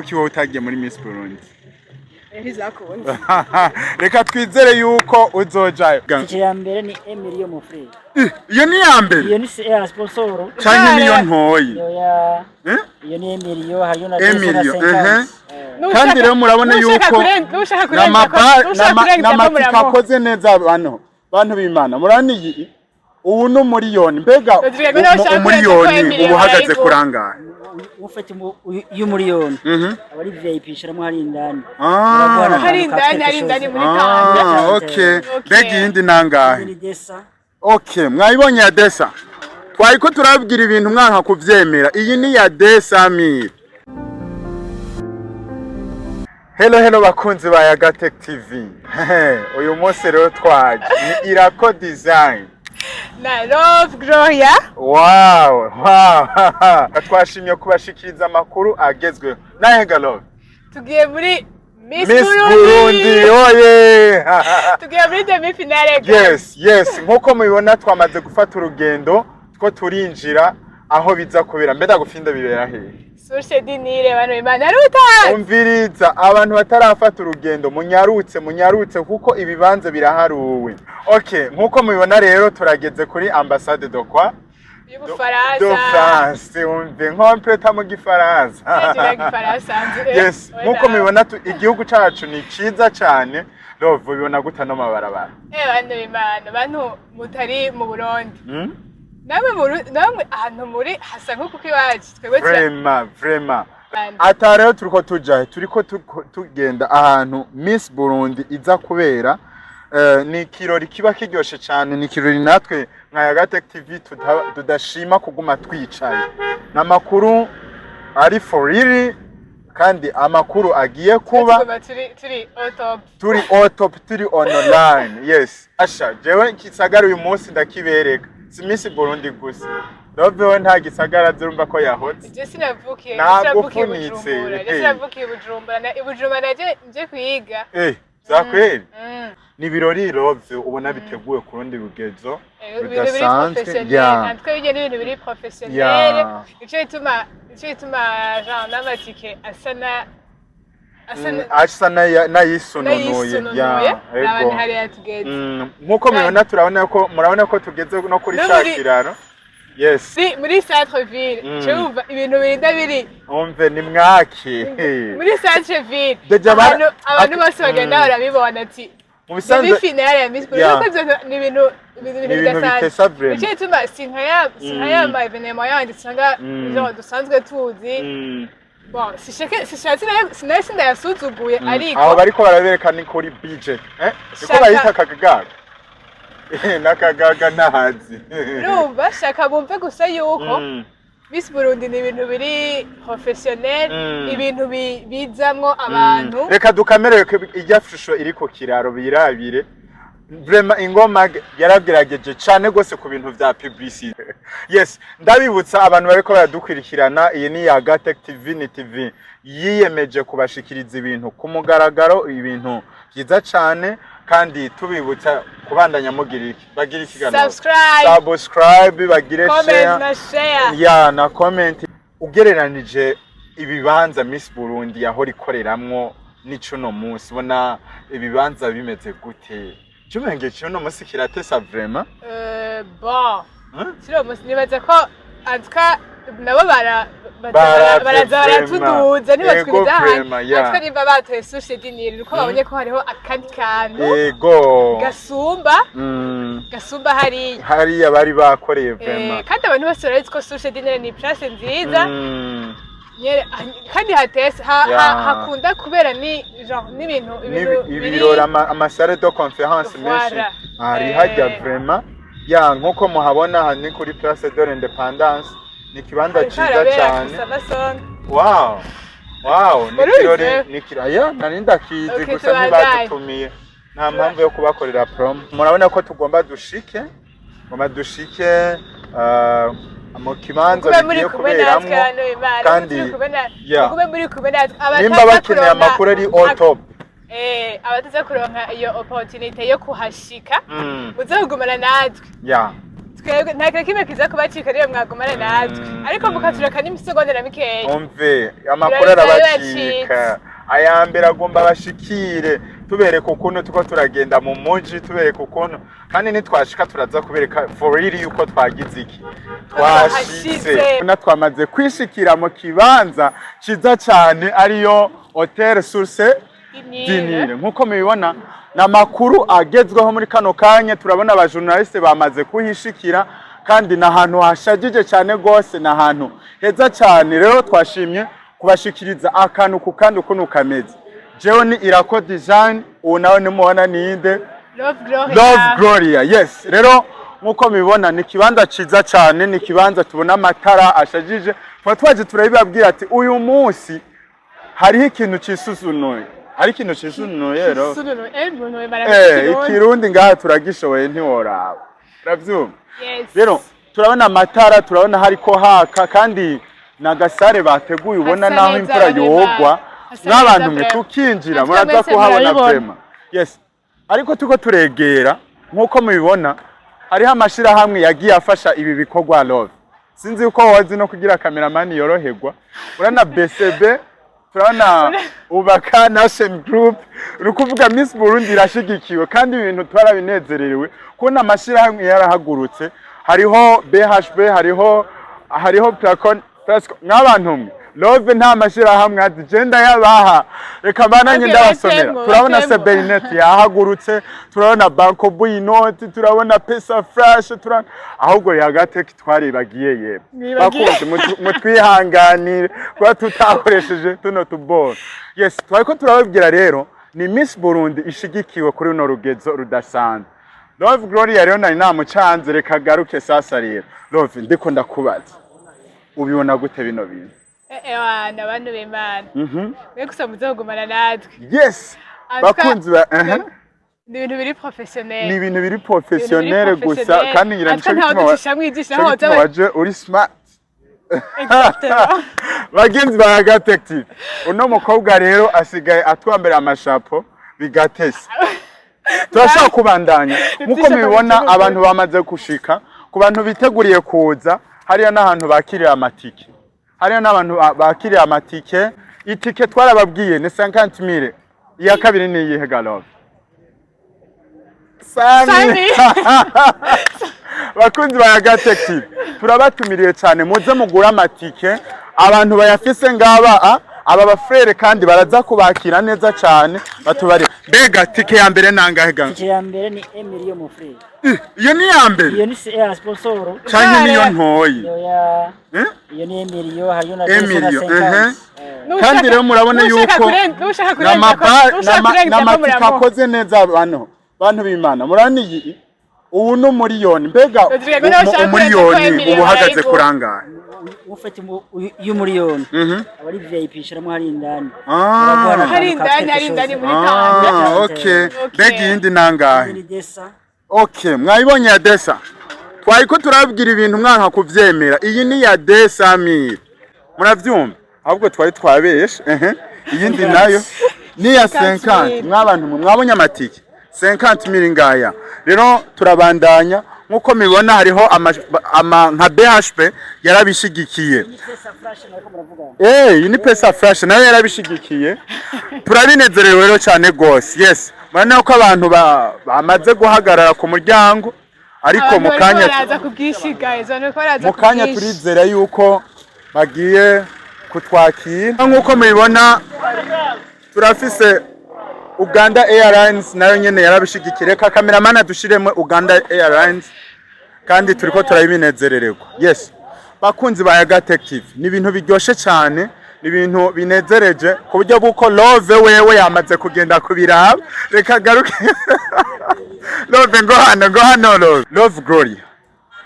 kuki wowe utagiye muri Miss Burundi Ntizakunze. Reka twizere yuko uzojayo. Ikira mbere ni Emilio mon frère. Iyo ni ya mbere. Iyo ni sponsor. Canke niyo ntoyi. Iyo ni Emilio hariyo na Emilio. Kandi rero murabona yuko n'amatika akoze neza bantu b'Imana. Murabona iyi ubu no miliyoni mbega umuliyoni ubu uhagaze kurangaye. Ufite y'umuliyoni abari VIP shiramo hari indani hari indani muri kanda okay mbega yindi nangahe okay mwayibonye ya desa twariko turabwira ibintu mwanka kuvyemera iyi ni ya desa mi Hello bakunzi ba Yaga Tech TV uyu munsi rero twaje ni Irako design na Love Gloria. Wow. Twashimye kubashikiriza amakuru agezweho. Nahenga Love. Tugiye muri Miss Burundi. Oye. Tugiye muri demi finale. Yes. Nkuko mubibona twamaze gufata urugendo two turinjira aho biza kubera. Mbeda gufinda bibera he. Source dinire bano Imana ruta. Umviriza abantu batarafata urugendo munyarutse kuko ibibanza biraharuwe. Okay, nkuko mubibona rero turageze kuri ambassade de quoi? De France. Umve nkompleta mu gifaransa. Yes, nkuko mubibona igihugu cacu ni ciza cyane. Love bibona guta no mabarabara. Bano Imana bantu mutari mu Burundi. Namwe ahantu muri hasa nko kuko iwacu twebwe vraiment ata rero turiko tugenda ahantu Miss Burundi iza kubera ni kirori kiba kiryoshe cyane ni kirori natwe nka Yaga Tech TV tudashima kuguma twicaye namakuru ari for real kandi amakuru agiye kuba turi online yes asha jewe kisagara uyu munsi ndakibereka si Miss Burundi gusa Love we nta gisagara zurumva ko yahotse je sinavukiye Bujumbura naje kwiga zakweli ni birori Love ubona biteguye ku rundi rugezo rudasanzwe natwe bije n'ibintu biri professionnel ico ituma genre n'amatike asana nayisununuye abantu hari yatugeze nkuko murabona ko tugeze no kuri Shakiraro yes muri centre ville cyumva ibintu birinda biri umve ni mwaki muri centre ville abantu bose bagenda barabibona ati mu bisanzwe finale ya Miss Burundi ni ibintu bidasanzwe icyo ituma sinkaya ma evenement yandi sanga dusanzwe tuzi Bon, sinari yasuzuguye ariko aho bariko barabereka ni kuri budget niko bayita kagagaga nakagaga nahazi Rumba shaka bumve gusa yuko Miss Burundi ni ibintu biri professionnel ibintu bizamwo abantu reka dukamere ijya shusho iriko kiraro birabire vraiment ingoma yaragerageje cyane gose ku bintu vya publicity yes ndabibutsa abantu bariko baradukwirikirana iyi ni Yaga Tech TV ni TV yiyemeje kubashikiriza ibintu ku mugaragaro ibintu byiza cyane kandi tubibutsa kubandanya mugiriki bagira ikiganiro subscribe bagire share na comment ugereranije ibibanza Miss Burundi yaho rikoreramwo n'icuno munsi bona ibibanza bimeze gute Chumenge chiano musi kiratesa vraiment bon siro musi nibaza ko atka nabo baratuduza nibatwiriza hano atka niba batoye sushi dinire uko babonye ko hariho akandi kantu yego gasumba hari abari bakoreye vraiment kandi abantu bose barazi ko sushi dinire ni place nziza kandi hatese hakunda kubera ni genre n'ibintu ibirora amasare de conférence menshi ari hajya vraiment ya nkuko muhabona hani kuri place de l'indépendance ni kibanza ciza cyane wow ni kirori ni kiraya narinda kizi gusa ntibadutumiye nta mpamvu yo kubakorera prom murabona ko tugomba dushike mu kibanza bigiye kuberamo kandi nimba bakeneye amakuru ari all top abataza kuronka iyo opportunity yo kuhashika uzogumana natwe twebwe nta kintu kimwe kiza kubacika ariyo mwagumana natwe ariko mukatureka n'imisegonda na mikeya umve amakuru arabacika ayambere agomba bashikire tubereka ukuntu tuko turagenda mu muji tubereka ukuntu kandi nitwashika turaza kubereka for real yuko twagize iki twashitse twamaze kwishikira mu kibanza ciza cyane ariyo Hotel Source Dinire nkuko mubibona na makuru agezweho muri kano kanya turabona aba journaliste bamaze kuhishikira kandi na hantu hashajije cyane gose na hantu heza cyane rero twashimye kubashikiriza akantu ku kandi ukuntu kameze jewe ni Irako Design uwo nawe nimubona ninde Love Gloria yes rero nkuko mubibona ni kibanza ciza cyane ni kibanza tubona amatara ashajije twaje turabibabwira ati uyu munsi hariho ikintu cisuzunuye hari ikintu cisuzunuye rero ikirundi ngaha turagishoboye ntiworaba uravyumva rero turabona amatara turabona hariko haka kandi nagasare bateguye ubona naho imvura yogwa n'abantu mwe tukinjira muraza kuhabona vrema yes ariko tuko turegera nkuko mubibona hariho amashirahamwe yagiye afasha ibi bikorwa Love sinzi uko wazi no kugira cameraman yoroherwa urana BCB turabona ubaka Nation Group rukuvuga Miss Burundi irashigikiwe kandi ibintu twarabinezererewe kubona amashirahamwe yarahagurutse hariho BHB hariho Placon n'abantu mwe Love nta mashirahamwe agenda yabaha reka bananye ndabasomera turabona Seberinet yahagurutse turabona Banco Buinoti turabona Pesa Flash turabona ahubwo Yaga Tech twaribagiye yebe bakunze mutwihanganire kwa tutakoresheje tuno tuboro yes twariko turababwira rero ni Miss Burundi ishigikiwe kuri no rugezo rudasanzwe Love Gloria rero nari namucanze reka garuke sasa rero Love ndiko ndakubaza ubibona gute bino bintu ewana abantu b'Imana we gusa muzogumana natwe yes bakunzi ba ni ibintu biri professionnel ni ibintu biri professionnel gusa kandi ngira nicyo waje uri smart bagenzi ba Yaga Tech TV uno mukobwa rero asigaye atwambera amashapo bigatese turashaka kubandanya nkuko mubibona abantu bamaze gushika ku bantu biteguriye kuza hariya n'ahantu bakirira amatike hariya n'abantu bakirira amatike itike twarababwiye ni 50,000 iya kabiri ni iyihe Love Sami bakunzi ba Yaga Tech TV turabatumiriye cyane muze mugura amatike abantu bayafise ngaba aba bafrere kandi baraza kubakira neza cyane batubare mbega tike ya mbere nangahe ga tike ya mbere ni 1 million mu frere iyo ni ya mbere iyo ni sponsor cyane niyo ntoyi iyo ni 1 million hayo na 50 kandi rero murabona yuko n'amatika akoze neza abantu b'Imana murabona iyi ubu no miliyoni mbega umiliyoni ubuhagaze kurangana ufite y'umiliyoni abari VIP shiramo hari indani hari indani muri tanga okay mbega yindi nangahe okay mwayibonye ya desa twariko turabwira ibintu mwanka kuvyemera iyi ni ya desa mi muravyumva ahubwo twari twabeshe iyindi nayo ni ya 50 mwabantu mwabonye amatike 50,000 ngaya rero turabandanya nkuko mibona hariho nka BHP yarabishigikiye ni Pesa Flash nayo yarabishigikiye turabinezerewe rero cyane gose yes murana ko abantu bamaze guhagarara ku muryango ariko mukanya turizera yuko bagiye kutwakira nkuko mubibona turafise Uganda Airlines nayo nyene yarabishigikire ka cameraman adushiremo Uganda Airlines kandi turiko turabinezerererwa yes bakunzi ba Yaga Tech TV ni ibintu biryoshe cyane ni ibintu binezereje ku buryo buko Love wewe yamaze kugenda kubiraba reka garuke Love ngo hano Love Gloria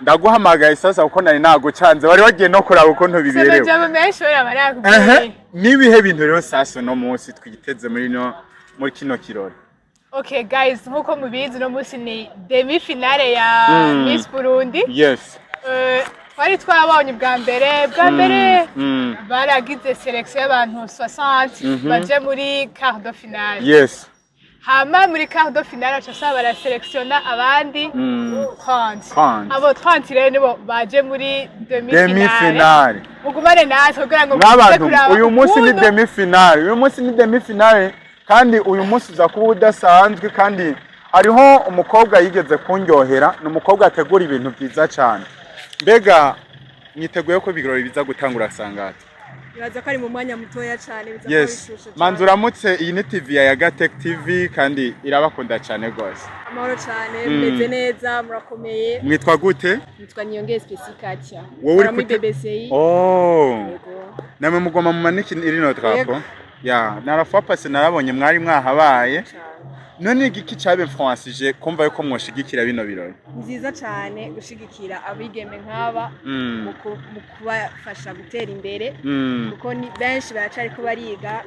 ndaguhamagaye sasa uko nari nagucanze wari wagiye no kuraba ukuntu biberewe nibihe bintu rero sasa no munsi twiteze muri kino kirori okay guys nkuko mubizi no munsi ni demi finale ya Miss Burundi yes twari twabonye bwa mbere baragize selection y'abantu 60 baje muri quart de finale yes hama muri quart de finale cyasaba baraselectiona abandi 30 abo 30 rero nibo baje muri demi finale mugumane natwe kugira ngo uyu munsi ni demi finale kandi uyu munsi uza kuba udasanzwe kandi hariho umukobwa yigeze kunyohera ni umukobwa ategura ibintu byiza cyane mbega nyiteguye ko ibirori biza gutangura sangate biraza ko ari mu mwanya mutoya cyane biza kubishusha cyane manzuramutse iyi ni TV ya Yaga Tech TV kandi irabakunda cyane gose amahoro cyane meze neza murakomeye mwitwa gute nitwa Niyongeye Specificatia wowe uri kuri BBC namwe mugoma mu maniki irino trapo ya narafa pase narabonye mwari mwahabaye none igiki cyabe influencije kumva yuko mwoshigikira bino birori nziza cyane gushigikira abigeme nk'aba mu kubafasha gutera imbere kuko ni benshi baracari ko bariga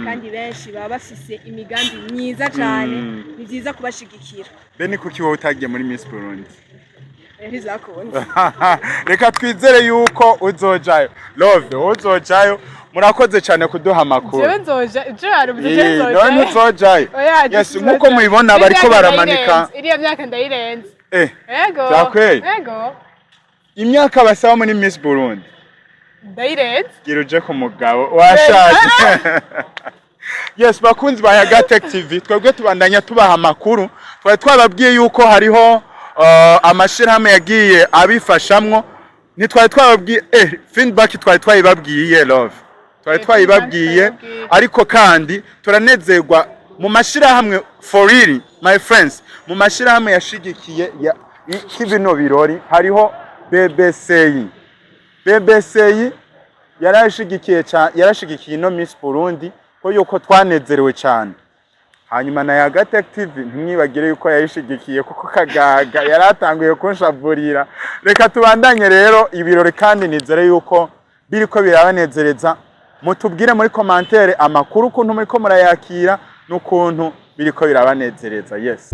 kandi benshi baba bafise imigambi myiza cyane ni byiza kubashigikira beni kuki wowe utagiye muri Miss Burundi ntizakunda reka twizere yuko uzojayo love uzojayo murakoze cyane kuduha amakuru jewe nzoja je arubuje nzoja none uzojayo yes nkuko mubibona bariko baramanika iriya myaka ndayirenze ego ego imyaka basaba muri Miss Burundi ndayirenze giruje ku mugabo washaje yes bakunzi ba Yaga Tech TV twebwe tubandanya tubaha amakuru twababwiye yuko hariho amashirahamwe yagiye abifashamwo nitwari twababwiye feedback twayibabwiye love twayibabwiye ariko kandi turanezerwa mu mashirahamwe for real my friends mu mashirahamwe yashigikiye kibino birori hariho BBC yarashigikiye no Miss Burundi ko yuko twanezerewe cyane hanyuma na Yaga Tech TV ntimwibagire yuko yayishigikiye kuko kagaga yaratanguye kunshavurira reka tubandanye rero ibirori kandi nizere yuko biriko birabanezereza mutubwire muri commentaire amakuru kuntu muri ko murayakira n'ukuntu biriko birabanezereza yes